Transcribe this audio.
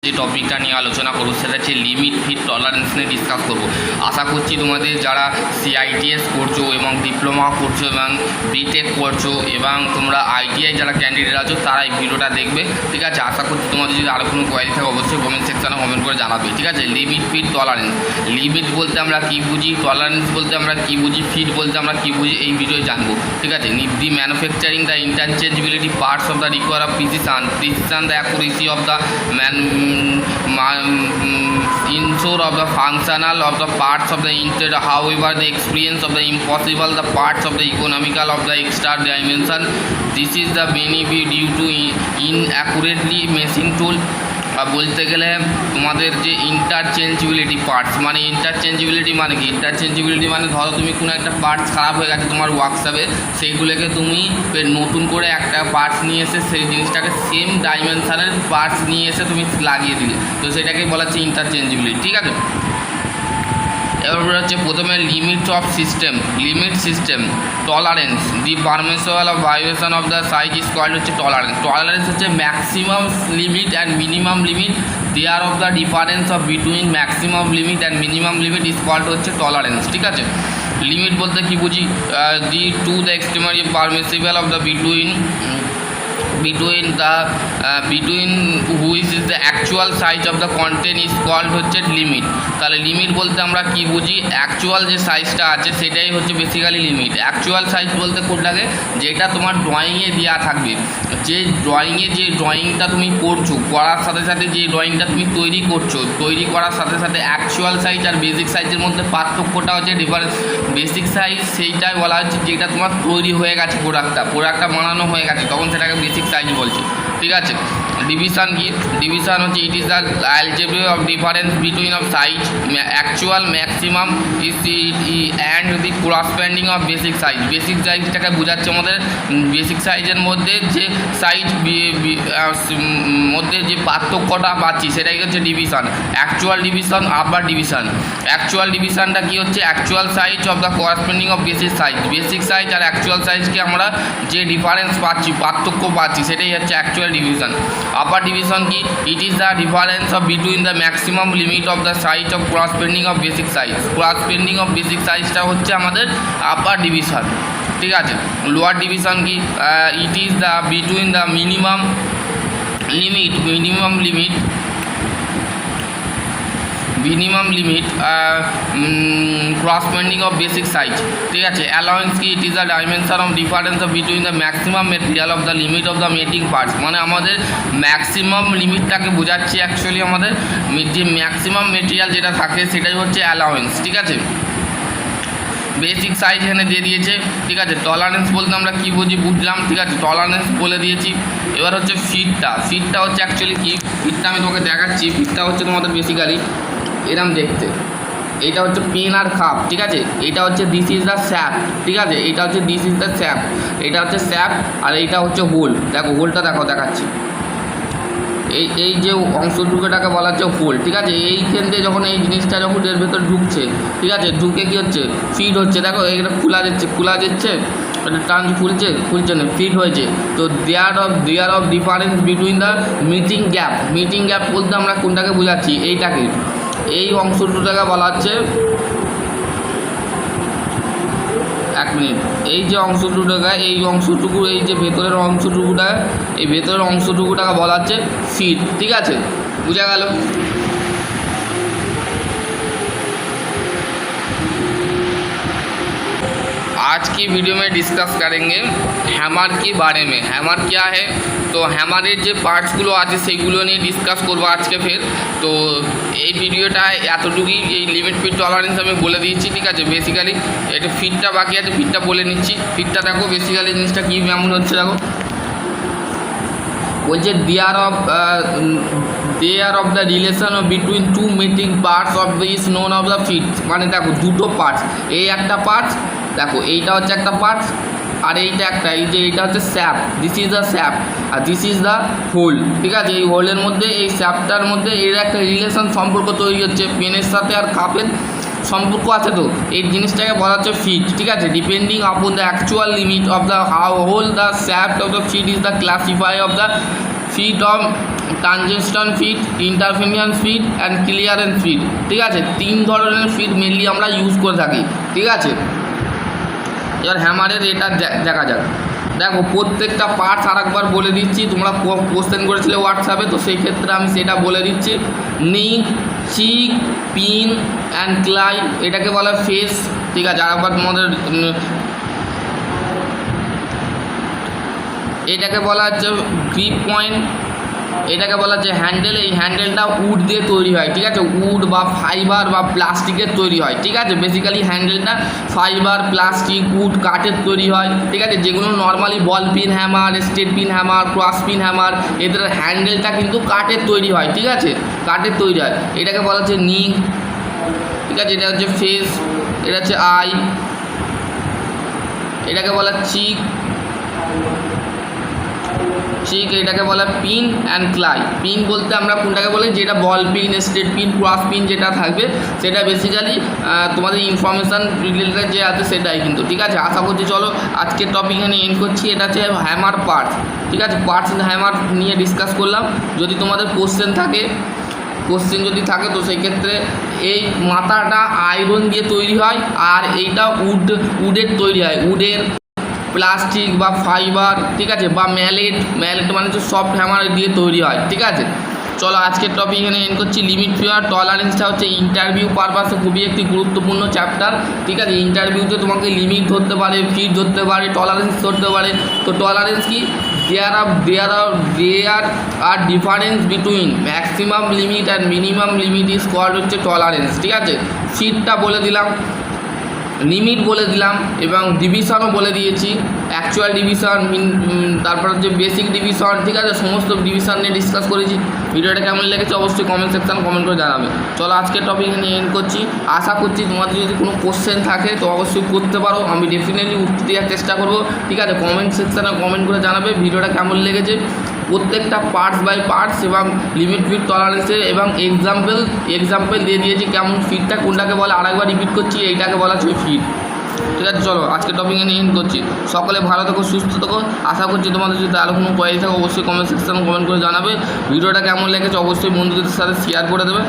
যে টপিকটা নিয়ে আলোচনা করব সেটা হচ্ছে লিমিট ফিট টলারেন্স নিয়ে ডিসকাস করব। আশা করছি তোমাদের যারা সিআইটিএস করছো এবং ডিপ্লোমা করছো এবং বিটেক করছো এবং তোমরা আইটিআই যারা ক্যান্ডিডেট আছো তারা এই ভিডিওটা দেখবে, ঠিক আছে। আশা করছি তোমাদের যদি আরও কোনো কোয়ারি থাকে অবশ্যই কমেন্ট সেকশনে কমেন্ট করে জানাবে, ঠিক আছে। লিমিট ফিট টলারেন্স, লিমিট বলতে আমরা কী বুঝি, টলারেন্স বলতে আমরা কী বুঝি, ফিট বলতে আমরা কী বুঝি, এই ভিডিওয় জানবো, ঠিক আছে। The manufacturing the interchangeability parts of the require of precision the accuracy of the ensure of the functional of the parts of the inter, however the experience of the impossible the parts of the economical of the extra dimension. This is the benefit due to inaccurately machine tool। বলতে গেলে তোমাদের যে interchangeability parts, মানে interchangeability মানে কি, interchangeability মানে ধরো তুমি কোনো একটা পার্টস খারাপ হয়ে গেছে তোমার ওয়ার্কশপে, সেইগুলোকে তুমি নতুন করে একটা পার্টস নিয়ে এসে সেই জিনিসটাকে সেম ডাইমেনশনের পার্টস নিয়ে এসে তুমি লাগিয়ে দিলে, তো সেটাকে বলা হচ্ছে ইন্টারচেঞ্জেবিলিটি, ঠিক আছে। এবার হচ্ছে প্রথমে limit of system, limit system tolerance the permission of vibration of the size is called হচ্ছে টলারেন্স। টলারেন্স হচ্ছে maximum limit and minimum limit, there of the difference of between maximum limit and minimum limit is called হচ্ছে tolerance, ঠিক আছে। Limit বলতে কী বুঝি, the to the extremely permissible of the between which is the actual size of the content is called হচ্ছে limit. তাহলে limit বলতে আমরা কি বুঝি, অ্যাকচুয়াল যে সাইজটা আছে সেটাই হচ্ছে বেসিক্যালি লিমিট। অ্যাকচুয়াল সাইজ বলতে কোনটাকে, যেটা তোমার ড্রয়িংয়ে দেওয়া থাকবে, যে ড্রয়িংটা তুমি করছো, করার সাথে সাথে যে ড্রয়িংটা তুমি তৈরি করছো, তৈরি করার সাথে সাথে অ্যাকচুয়াল সাইজ আর বেসিক সাইজের মধ্যে পার্থক্যটা হচ্ছে ডিফারেন্স। বেসিক সাইজ সেইটাই বলা হচ্ছে যেটা তোমার তৈরি হয়ে গেছে, প্রোডাক্টটা বানানো হয়ে গেছে, তখন সেটাকে বেসিক সাইজ বলছে, ঠিক আছে। ডিভিশন কি, ডিভিশন হচ্ছে it is the algebra of difference between of size actual maximum is and the corresponding of basic size. Basic সাইজটাকে বোঝাচ্ছে আমাদের বেসিক সাইজের মধ্যে যে সাইজ মধ্যে যে পার্থক্যটা পাচ্ছি সেটাই হচ্ছে ডিভিশন। অ্যাকচুয়াল ডিভিশন, আবার ডিভিশন। অ্যাকচুয়াল ডিভিশনটা কী হচ্ছে, actual size of the corresponding of basic size. Basic size আর অ্যাকচুয়াল সাইজকে আমরা যে ডিফারেন্স পাচ্ছি, পার্থক্য পাচ্ছি, সেটাই হচ্ছে অ্যাকচুয়াল ডিভিশন। আপার ডিভিশন কি, it is the difference of between the maximum limit of the size of corresponding of basic size. Corresponding of basic সাইজটা হচ্ছে আমাদের আপার ডিভিশন, ঠিক আছে। লোয়ার ডিভিশন কি, it is the between the minimum limit corresponding of basic size, ঠিক আছে। Allowance কি, it is the dimension of difference of between the maximum material of the limit of the mating parts. মানে আমাদের maximum লিমিটটাকে বোঝাচ্ছি, actually আমাদের যে maximum material যেটা থাকে সেটাই হচ্ছে অ্যালাউন্স, ঠিক আছে। বেসিক সাইজ এখানে দিয়ে দিয়েছে, ঠিক আছে। টলারেন্স বলতে আমরা কী বুঝলাম, ঠিক আছে, টলারেন্স বলে দিয়েছি। এবার হচ্ছে ফিটটা হচ্ছে অ্যাকচুয়ালি কি, ফিটটা আমি তোমাকে দেখাচ্ছি। ফিটটা হচ্ছে তোমাদের বেসিক্যালি এরম দেখতে, এটা হচ্ছে পেন আর খাপ, ঠিক আছে। এটা হচ্ছে দিস ইজ দ্য স্যাপ, ঠিক আছে। এটা হচ্ছে দিস ইজ দ্য স্যাপ, এটা হচ্ছে স্যাপ, আর এইটা হচ্ছে হোল। দেখো হোলটা দেখাচ্ছি, এই যে অংশটুকুটাকে বলা হচ্ছে হোল, ঠিক আছে। এইখান থেকে যখন এই জিনিসটা যখন এর ভেতর ঢুকছে, ঠিক আছে, ঢুকে কী হচ্ছে, ফিট হচ্ছে। দেখো এটা খোলা যাচ্ছে, এটা টান খুলছে না, ফিট হয়েছে। তো there of difference between the meeting gap বলতে আমরা কোনটাকে বোঝাচ্ছি, এইটাকে, এই অংশটুকুটাকে বলা হচ্ছে, এক মিনিট, এই যে অংশটুকু এই যে ভেতরের অংশটুকুটাকে বলা হচ্ছে ফিট, ঠিক আছে। বোঝা গেল। आज की वीडियो में डिस्कस करेंगे हैमर के बारे में। हैमर क्या है, তো হ্যামারের যে পার্টসগুলো আছে সেইগুলো নিয়ে ডিসকাস করবো আজকে ফের। তো এই ভিডিওটা এতটুকুই, এই লিমিট ফিট টলারেন্স আমি বলে দিয়েছি, ঠিক আছে। বেসিক্যালি এটা ফিটটা বাকি আছে, ফিটটা বলে নিচ্ছি। ফিটটা দেখো বেসিক্যালি জিনিসটা কী এমন হচ্ছে, দেখো বলছে there of the relation of between two mating parts of the is known of the fit. মানে দেখো দুটো পার্টস, এই একটা পার্টস, দেখো এইটা হচ্ছে একটা পার্টস, আর এইটা একটা, এই যে এইটা হচ্ছে shaft, this is the shaft, আর দিস ইজ দ্য হোল, ঠিক আছে। এই হোলের মধ্যে, এই স্যাপটার মধ্যে এর একটা রিলেশন সম্পর্ক তৈরি হচ্ছে, পেনের সাথে আর কাপের সম্পর্ক আছে। তো এই জিনিসটাকে বলা হচ্ছে ফিট, ঠিক আছে। Depending upon the actual limit of the hole the shaft of the fit is the classify of the fit of transition fit, interference fit and clearance fit. ঠিক আছে, 3 ধরনের ফিট মেনলি আমরা ইউজ করে থাকি। ঠিক আছে, এবার হ্যামারের এটা দেখা যাক। দেখো প্রত্যেকটা পার্টস আরেকবার বলে দিচ্ছি, তোমরা কোশ্চেন করেছিলে হোয়াটসঅ্যাপে, তো সেই ক্ষেত্রে আমি সেটা বলে দিচ্ছি। নিক, চিক, পিন অ্যান্ড ক্লাই, এটাকে বলা ফেস। ঠিক আছে, আরেকবার তোমাদের এটাকে বলা হচ্ছে গ্রিপ পয়েন্ট, এটাকে বলা হচ্ছে হ্যান্ডেল। এই হ্যান্ডেলটা উড দিয়ে তৈরি হয়। ঠিক আছে, উড বা ফাইবার বা প্লাস্টিকের তৈরি হয়। ঠিক আছে, বেসিক্যালি হ্যান্ডেলটা ফাইবার, প্লাস্টিক, উড, কাঠের তৈরি হয়। ঠিক আছে, যেগুলো normally ball peen hammer, straight peen hammer, cross peen hammer, এদের হ্যান্ডেলটা কিন্তু কাঠের তৈরি হয়। ঠিক আছে, কাঠের তৈরি হয়। এটাকে বলা হচ্ছে নিক। ঠিক আছে, এটা হচ্ছে ফেস, এটা হচ্ছে আই, এটাকে বলা চিক, এটাকে বলা পিন অ্যান্ড ক্লাই। পিন বলতে আমরা কোনটাকে বলি, যেটা ball peen, straight peen, cross peen যেটা থাকবে সেটা বেসিক্যালি তোমাদের ইনফরমেশান রিলেটেড যে আছে সেটাই কিন্তু। ঠিক আছে, আশা করছি চলো আজকের টপিক এখানে এন্ড করছি। এটা হচ্ছে হ্যামার পার্টস। ঠিক আছে, পার্টস হ্যামার নিয়ে ডিসকাস করলাম। যদি তোমাদের কোশ্চেন যদি থাকে তো সেই ক্ষেত্রে এই মাথাটা আয়রন দিয়ে তৈরি হয়, আর এইটা উডের তৈরি হয়, উডের, প্লাস্টিক বা ফাইবার। ঠিক আছে, বা ম্যালেট মানে হচ্ছে সফট হ্যামার দিয়ে তৈরি হয়। ঠিক আছে, চলো আজকের টপিক এখানে এন্ড করছি। লিমিট ফিয়ার টলারেন্সটা হচ্ছে ইন্টারভিউ পারপাসে খুবই একটি গুরুত্বপূর্ণ চ্যাপ্টার। ঠিক আছে, ইন্টারভিউতে তোমাকে লিমিট ধরতে পারে, ফিট ধরতে পারে, টলারেন্স ধরতে পারে। তো টলারেন্স কি, there are difference between maximum limit and minimum limit is called হচ্ছে টলারেন্স। ঠিক আছে, ফিটটা বলে দিলাম, লিমিট বলে দিলাম, এবং ডিভিশনও বলে দিয়েছি, অ্যাকচুয়াল ডিভিশন, তারপর হচ্ছে বেসিক ডিভিশন। ঠিক আছে, সমস্ত ডিভিশন নিয়ে ডিসকাস করেছি। ভিডিওটা কেমন লেগেছে অবশ্যই কমেন্ট সেকশানে কমেন্ট করে জানাবে। চলো আজকের টপিক নিয়ে এন্ড করছি। আশা করছি তোমাদের যদি কোনো কোশ্চেন থাকে তো অবশ্যই করতে পারো, আমি ডেফিনেটলি উত্তর দেওয়ার চেষ্টা করবো। ঠিক আছে, কমেন্ট সেকশানে কমেন্ট করে জানাবে ভিডিওটা কেমন লেগেছে, প্রত্যেকটা পার্টস বাই পার্টস এবং লিমিট, ফিট, টলারেন্সের এবং এক্সাম্পল দিয়ে দিয়েছি কেমন ফিটটা কোনটাকে বলে। আরেকবার রিপিট করছি, এইটাকে বলা হচ্ছে ফিট। ঠিক আছে, চলো আজকে টপিক নিয়ে এন্ড করছি। সকলে ভালো থেকো, সুস্থ থেকো। আশা করছি তোমাদের যদি আরও কোনো কোয়ারি থাকে অবশ্যই কমেন্ট সেকশনে কমেন্ট করে জানাবে। ভিডিওটা কেমন লেগেছে অবশ্যই বন্ধুদের সাথে শেয়ার করে দেবে।